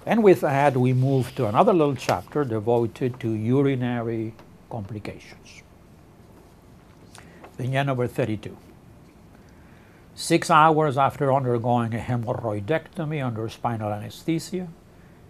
And with that, we move to another little chapter devoted to urinary complications. Vignette number 32. 6 hours after undergoing a hemorrhoidectomy under spinal anesthesia,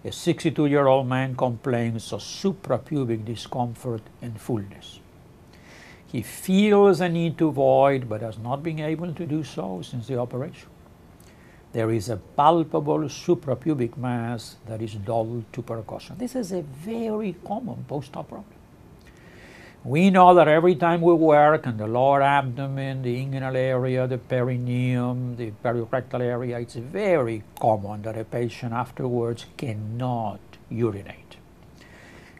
a 62-year-old man complains of suprapubic discomfort and fullness. He feels a need to void, but has not been able to do so since the operation. There is a palpable suprapubic mass that is dull to percussion. This is a very common post-op problem. We know that every time we work in the lower abdomen, the inguinal area, the perineum, the perirectal area, it's very common that a patient afterwards cannot urinate.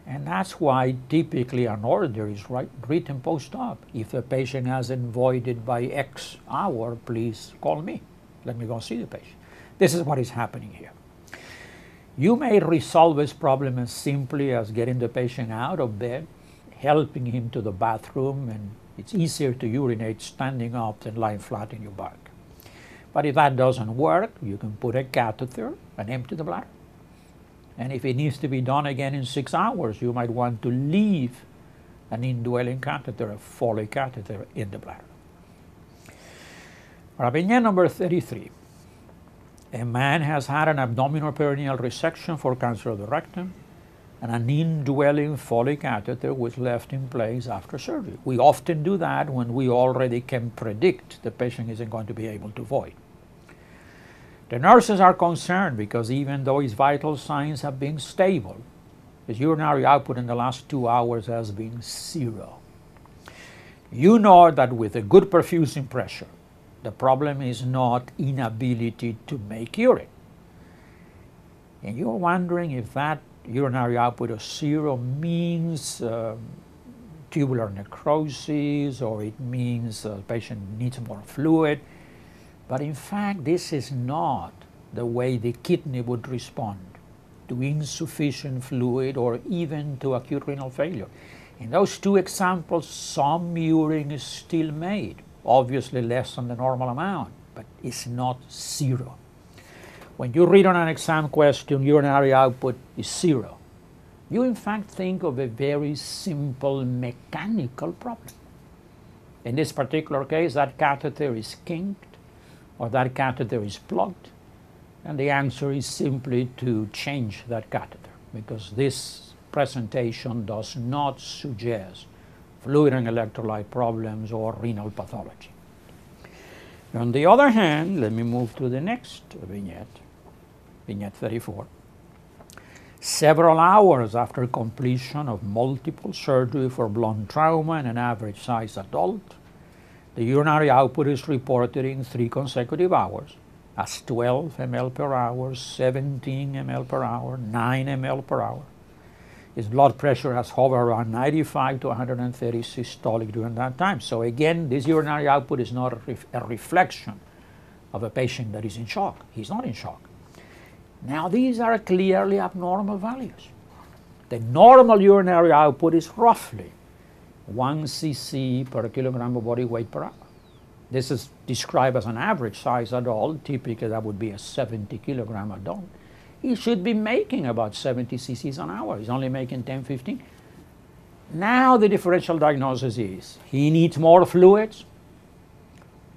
And that's why typically an order is written post-op. If the patient hasn't voided by X hour, please call me. Let me go see the patient. This is what is happening here. You may resolve this problem as simply as getting the patient out of bed, helping him to the bathroom, and it's easier to urinate standing up than lying flat in your back. But if that doesn't work, you can put a catheter and empty the bladder. And if it needs to be done again in 6 hours, you might want to leave an indwelling catheter, a Foley catheter, in the bladder. Vignette number 33. A man has had an abdominal perineal resection for cancer of the rectum, and an indwelling Foley catheter was left in place after surgery. We often do that when we already can predict the patient isn't going to be able to void. The nurses are concerned because even though his vital signs have been stable, his urinary output in the last 2 hours has been 0. You know that with a good perfusing pressure, the problem is not inability to make urine. And you're wondering if that urinary output of 0 means tubular necrosis, or it means the patient needs more fluid. But in fact, this is not the way the kidney would respond to insufficient fluid or even to acute renal failure. In those 2 examples, some urine is still made, obviously less than the normal amount, but it's not 0. When you read on an exam question, urinary output is 0, you in fact think of a very simple mechanical problem. In this particular case, that catheter is kinked, or that catheter is plugged, and the answer is simply to change that catheter, because this presentation does not suggest fluid and electrolyte problems or renal pathology. On the other hand, let me move to the next vignette, vignette 34. Several hours after completion of multiple surgery for blunt trauma in an average-sized adult, the urinary output is reported in 3 consecutive hours as 12 ml per hour, 17 ml per hour, 9 ml per hour. His blood pressure has hovered around 95 to 130 systolic during that time. So again, this urinary output is not a reflection of a patient that is in shock. He's not in shock. Now, these are clearly abnormal values. The normal urinary output is roughly 1 cc per kilogram of body weight per hour. This is described as an average size adult. Typically, that would be a 70 kilogram adult. He should be making about 70 cc's an hour. He's only making 10, 15. Now the differential diagnosis is he needs more fluids,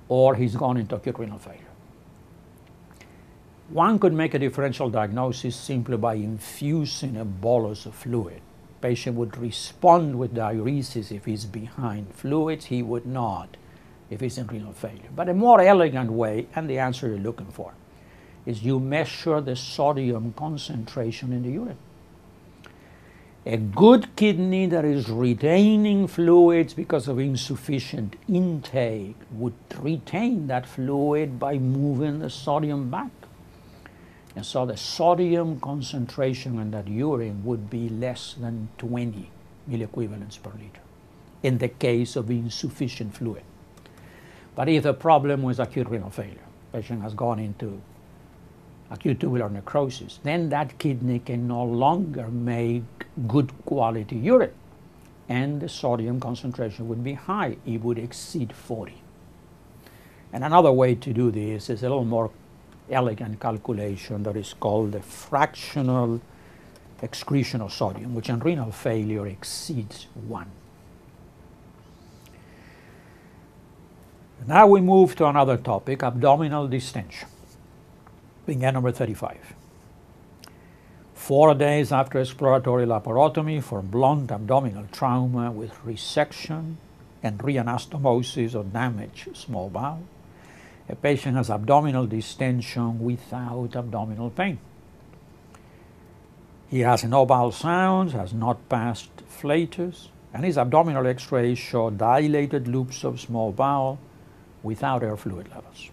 or he's gone into acute renal failure. One could make a differential diagnosis simply by infusing a bolus of fluid. Patient would respond with diuresis if he's behind fluids. He would not if he's in renal failure. But a more elegant way, and the answer you're looking for, is you measure the sodium concentration in the urine. A good kidney that is retaining fluids because of insufficient intake would retain that fluid by moving the sodium back. And so the sodium concentration in that urine would be less than 20 milliequivalents per liter in the case of insufficient fluid. But if the problem was acute renal failure, patient has gone into acute tubular necrosis, then that kidney can no longer make good quality urine, and the sodium concentration would be high. It would exceed 40. And another way to do this is a little more elegant calculation that is called the fractional excretion of sodium, which in renal failure exceeds 1. Now we move to another topic, abdominal distension. Vignette number 35. 4 days after exploratory laparotomy for blunt abdominal trauma with resection and reanastomosis of damaged small bowel, a patient has abdominal distension without abdominal pain. He has no bowel sounds, has not passed flatus, and his abdominal x-rays show dilated loops of small bowel without air fluid levels.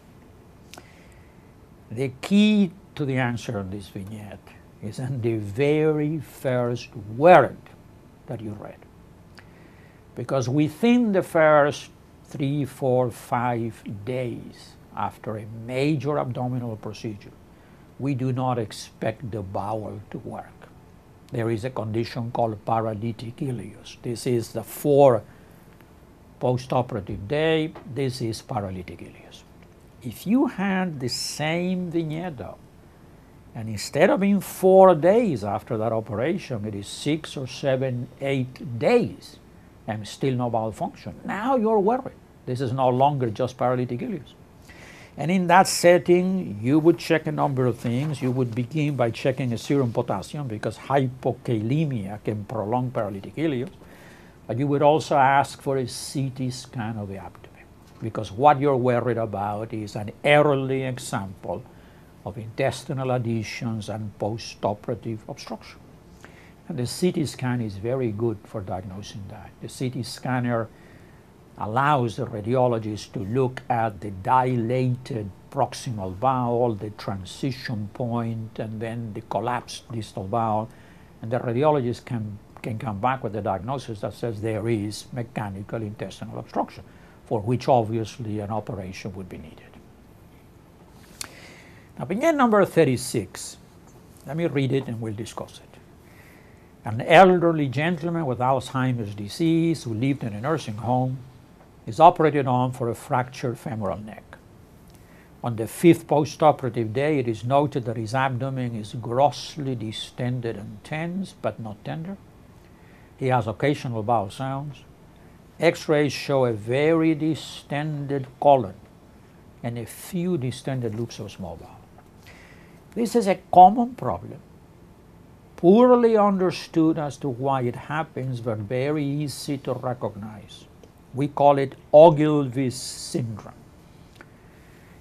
The key to the answer in this vignette is in the very first word that you read. Because within the first 3, 4, 5 days after a major abdominal procedure, we do not expect the bowel to work. There is a condition called paralytic ileus. This is the 4 post-operative day. This is paralytic ileus. If you had the same vignette though, and instead of being 4 days after that operation, it is 6 or 7, 8 days, and still no bowel function, now you're worried. This is no longer just paralytic ileus. And in that setting, you would check a number of things. You would begin by checking a serum potassium, because hypokalemia can prolong paralytic ileus. But you would also ask for a CT scan of the abdomen, because what you're worried about is an early example of intestinal adhesions and post-operative obstruction. And the CT scan is very good for diagnosing that. The CT scanner allows the radiologist to look at the dilated proximal bowel, the transition point, and then the collapsed distal bowel, and the radiologist can come back with a diagnosis that says there is mechanical intestinal obstruction, for which obviously an operation would be needed. Now, vignette number 36, let me read it and we'll discuss it. An elderly gentleman with Alzheimer's disease who lived in a nursing home is operated on for a fractured femoral neck. On the 5th post-operative day, it is noted that his abdomen is grossly distended and tense, but not tender. He has occasional bowel sounds. X-rays show a very distended colon and a few distended loops of small bowel. This is a common problem, poorly understood as to why it happens, but very easy to recognize. We call it Ogilvie's syndrome.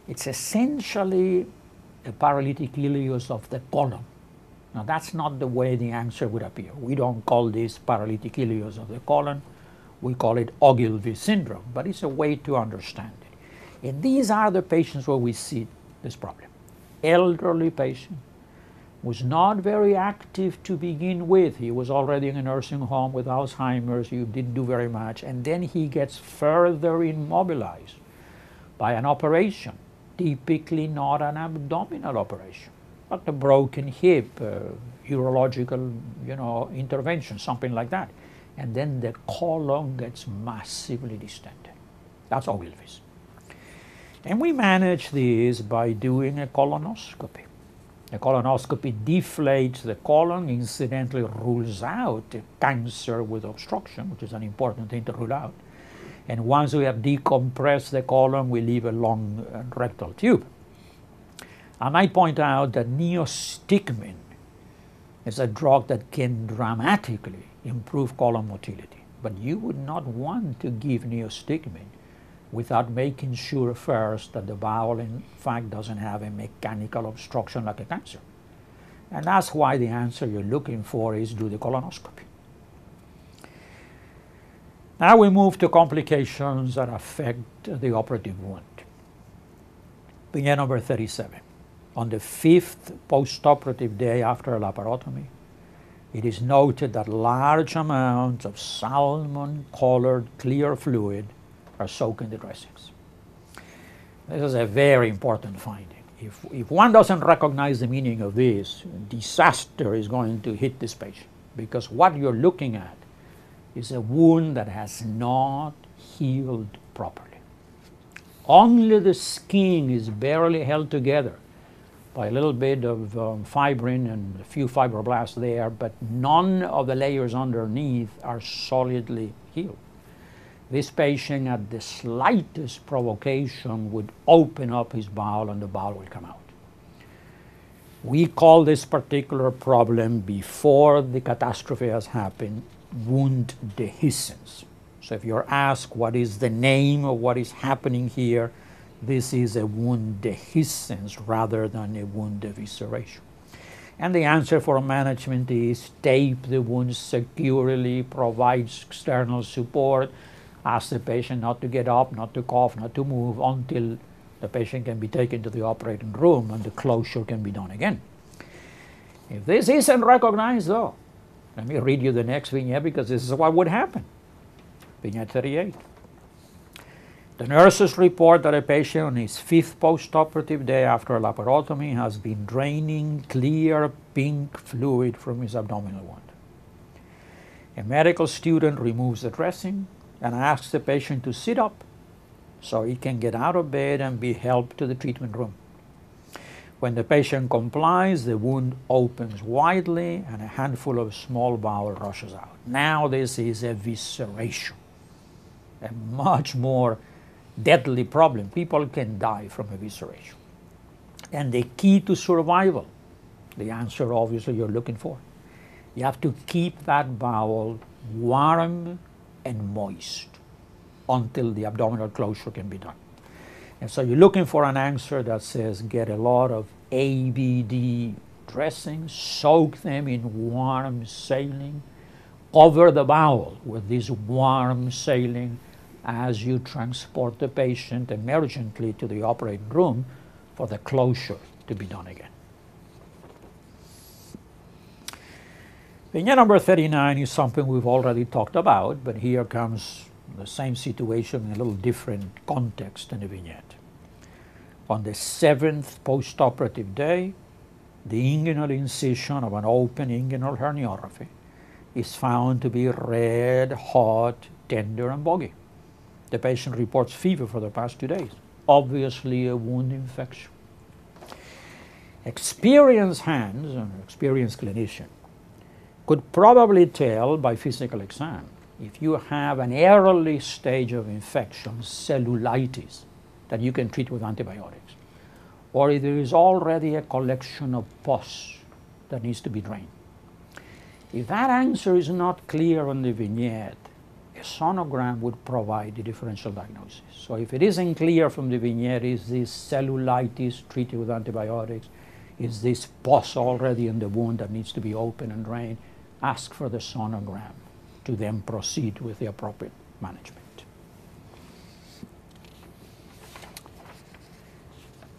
It's essentially a paralytic ileus of the colon. Now, that's not the way the answer would appear. We don't call this paralytic ileus of the colon. We call it Ogilvie syndrome, but it's a way to understand it. And these are the patients where we see this problem. Elderly patient, was not very active to begin with. He was already in a nursing home with Alzheimer's. He didn't do very much. And then he gets further immobilized by an operation, typically not an abdominal operation, but a broken hip, urological, intervention, something like that. And then the colon gets massively distended. That's Ogilvie's. And we manage this by doing a colonoscopy. A colonoscopy deflates the colon, incidentally rules out cancer with obstruction, which is an important thing to rule out. And once we have decompressed the colon, we leave a long rectal tube. I might point out that neostigmine is a drug that can dramatically improve colon motility. But you would not want to give neostigmine without making sure first that the bowel, in fact, doesn't have a mechanical obstruction like a cancer. And that's why the answer you're looking for is do the colonoscopy. Now we move to complications that affect the operative wound. Vignette number 37. On the 5th post-operative day after a laparotomy, it is noted that large amounts of salmon-colored clear fluid are soaked in the dressings. This is a very important finding. If one doesn't recognize the meaning of this, disaster is going to hit this patient, because what you're looking at is a wound that has not healed properly. Only the skin is barely held together by a little bit of fibrin and a few fibroblasts there, but none of the layers underneath are solidly healed. This patient, at the slightest provocation, would open up his bowel and the bowel will come out. We call this particular problem, before the catastrophe has happened, wound dehiscence. So if you're asked what is the name of what is happening here, this is a wound dehiscence rather than a wound evisceration. And the answer for management is tape the wound securely, provide external support, ask the patient not to get up, not to cough, not to move until the patient can be taken to the operating room and the closure can be done again. If this isn't recognized, though, let me read you the next vignette because this is what would happen. Vignette 38. The nurses report that a patient on his 5th postoperative day after a laparotomy has been draining clear pink fluid from his abdominal wound. A medical student removes the dressing and asks the patient to sit up so he can get out of bed and be helped to the treatment room. When the patient complies, the wound opens widely and a handful of small bowel rushes out. Now this is evisceration, a much more deadly problem. People can die from evisceration. And the key to survival, the answer obviously you're looking for, you have to keep that bowel warm and moist until the abdominal closure can be done. And so you're looking for an answer that says get a lot of ABD dressings, soak them in warm saline, cover the bowel with this warm saline as you transport the patient emergently to the operating room for the closure to be done again. Vignette number 39 is something we've already talked about, but here comes the same situation in a little different context in the vignette. On the 7th postoperative day, the inguinal incision of an open inguinal herniorrhaphy is found to be red, hot, tender, and boggy. The patient reports fever for the past 2 days, obviously a wound infection. Experienced hands, an experienced clinician, could probably tell by physical exam if you have an early stage of infection, cellulitis, that you can treat with antibiotics, or if there is already a collection of pus that needs to be drained. If that answer is not clear on the vignette, a sonogram would provide the differential diagnosis. So if it isn't clear from the vignette, is this cellulitis treated with antibiotics? Is this pus already in the wound that needs to be opened and drained? Ask for the sonogram to then proceed with the appropriate management.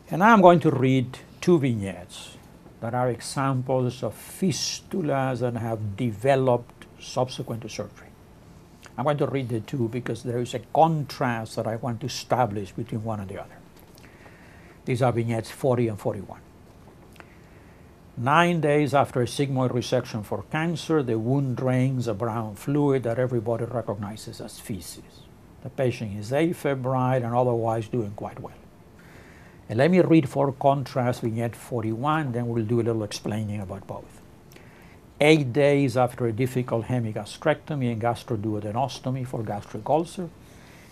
And now I'm going to read 2 vignettes that are examples of fistulas that have developed subsequent to surgery. I'm going to read the 2 because there is a contrast that I want to establish between one and the other. These are vignettes 40 and 41. 9 days after a sigmoid resection for cancer, the wound drains a brown fluid that everybody recognizes as feces. The patient is afebrile and otherwise doing quite well. And let me read for contrast vignette 41, then we'll do a little explaining about both. 8 days after a difficult hemigastrectomy and gastroduodenostomy for gastric ulcer,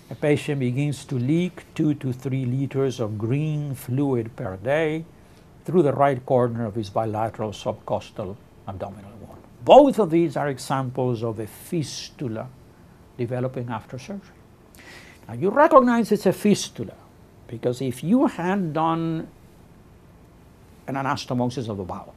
a patient begins to leak 2 to 3 liters of green fluid per day through the right corner of his bilateral subcostal abdominal wall. Both of these are examples of a fistula developing after surgery. Now you recognize it's a fistula because if you had done an anastomosis of the bowel,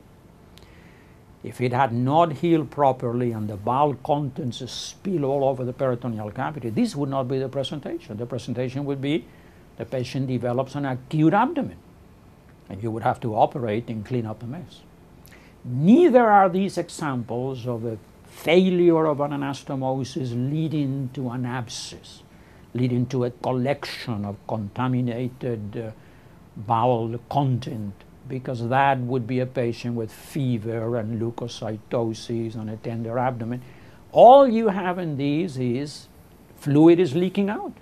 if it had not healed properly and the bowel contents spill all over the peritoneal cavity, this would not be the presentation. The presentation would be the patient develops an acute abdomen, and you would have to operate and clean up the mess. Neither are these examples of a failure of an anastomosis leading to an abscess, leading to a collection of contaminated bowel content, because that would be a patient with fever and leukocytosis and a tender abdomen. All you have in these is fluid is leaking out,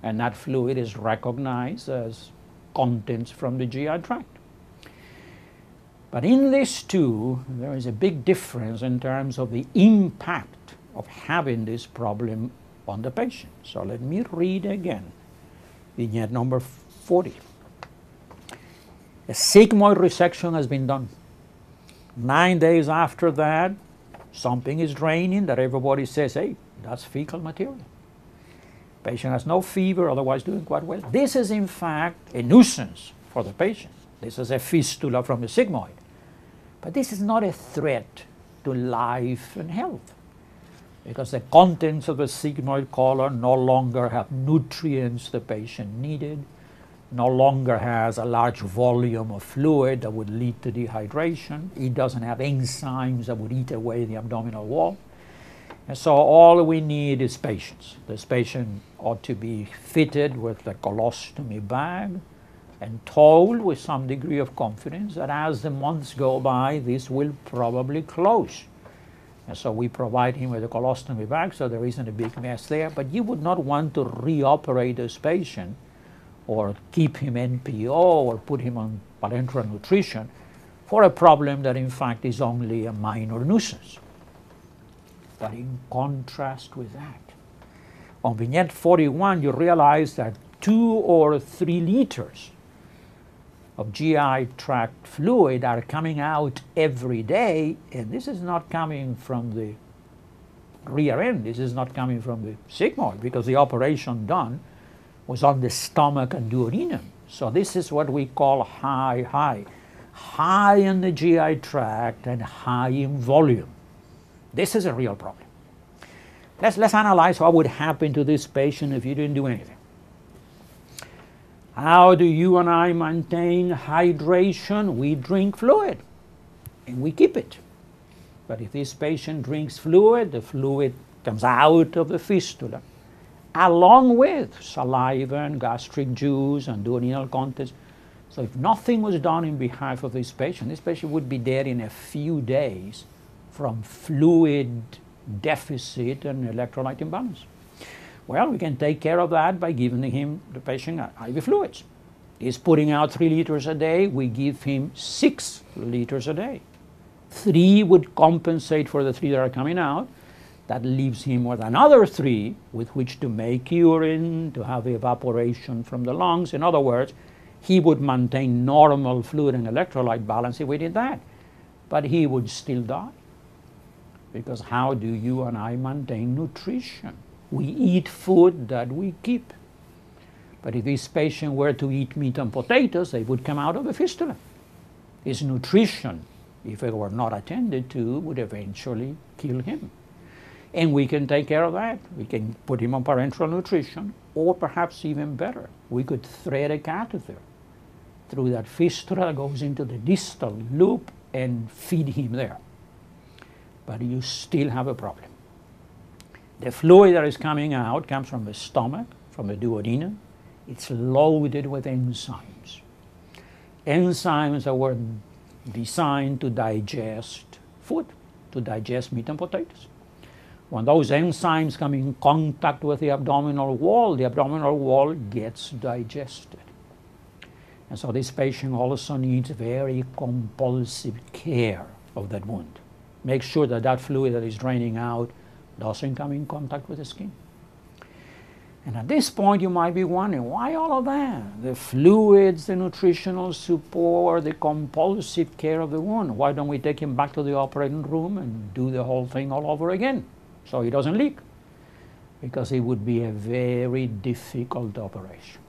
and that fluid is recognized as contents from the GI tract. But in these two, there is a big difference in terms of the impact of having this problem on the patient. So let me read again, vignette number 40. A sigmoid resection has been done. 9 days after that, something is draining that everybody says, hey, that's fecal material. Patient has no fever, otherwise doing quite well. This is in fact a nuisance for the patient. This is a fistula from the sigmoid. But this is not a threat to life and health, because the contents of the sigmoid colon no longer have nutrients the patient needed, no longer has a large volume of fluid that would lead to dehydration. It doesn't have enzymes that would eat away the abdominal wall. And so all we need is patience. This patient ought to be fitted with a colostomy bag and told with some degree of confidence that as the months go by, this will probably close. And so we provide him with a colostomy bag so there isn't a big mess there. But you would not want to reoperate this patient or keep him NPO or put him on parenteral nutrition for a problem that in fact is only a minor nuisance. But in contrast with that, on vignette 41, you realize that 2 or 3 liters of GI tract fluid are coming out every day, and this is not coming from the rear end, this is not coming from the sigmoid, because the operation done was on the stomach and duodenum. So this is what we call high in the GI tract and high in volume. This is a real problem. Let's analyze what would happen to this patient if you didn't do anything. How do you and I maintain hydration? We drink fluid, and we keep it. But if this patient drinks fluid, the fluid comes out of the fistula, along with saliva and gastric juice and duodenal contents. So if nothing was done in behalf of this patient would be dead in a few days from fluid deficit and electrolyte imbalance. Well, we can take care of that by giving the patient IV fluids. He's putting out 3 liters a day, we give him 6 liters a day. 3 would compensate for the 3 that are coming out. That leaves him with another 3 with which to make urine, to have evaporation from the lungs. In other words, he would maintain normal fluid and electrolyte balance if we did that. But he would still die. Because how do you and I maintain nutrition? We eat food that we keep. But if this patient were to eat meat and potatoes, they would come out of the fistula. His nutrition, if it were not attended to, would eventually kill him. And we can take care of that. We can put him on parenteral nutrition, or perhaps even better, we could thread a catheter through that fistula that goes into the distal loop and feed him there. But you still have a problem. The fluid that is coming out comes from the stomach, from the duodenum. It's loaded with enzymes. Enzymes that were designed to digest food, to digest meat and potatoes. When those enzymes come in contact with the abdominal wall gets digested. And so this patient also needs very compulsive care of that wound. Make sure that that fluid that is draining out doesn't come in contact with the skin. And at this point you might be wondering, why all of that? The fluids, the nutritional support, the compulsive care of the wound. Why don't we take him back to the operating room and do the whole thing all over again so he doesn't leak? Because it would be a very difficult operation.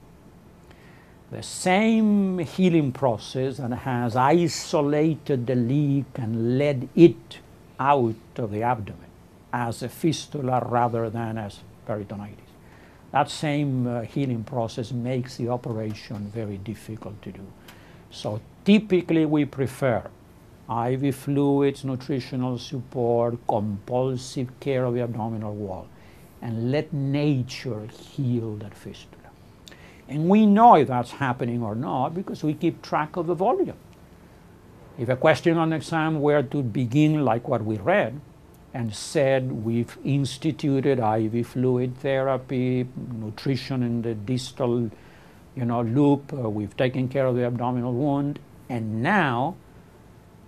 The same healing process that has isolated the leak and led it out of the abdomen as a fistula rather than as peritonitis. That same healing process makes the operation very difficult to do. So typically we prefer IV fluids, nutritional support, compulsive care of the abdominal wall, and let nature heal that fistula. And we know if that's happening or not because we keep track of the volume. If a question on exam were to begin like what we read and said we've instituted IV fluid therapy, nutrition in the distal loop, we've taken care of the abdominal wound, and now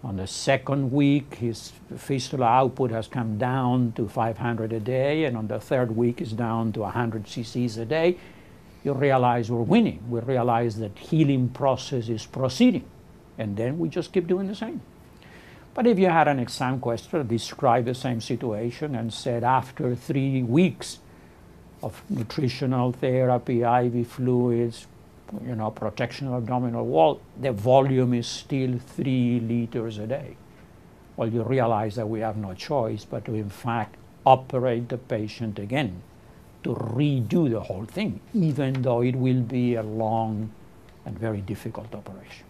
On the second week, his fistula output has come down to 500 a day, and on the third week is down to 100 cc's a day. You realize we're winning. We realize that healing process is proceeding, and then we just keep doing the same. But if you had an exam question that described the same situation and said after 3 weeks of nutritional therapy, IV fluids, protection of abdominal wall, the volume is still 3 liters a day. Well, you realize that we have no choice but to, in fact, operate the patient again, to redo the whole thing, even though it will be a long and very difficult operation.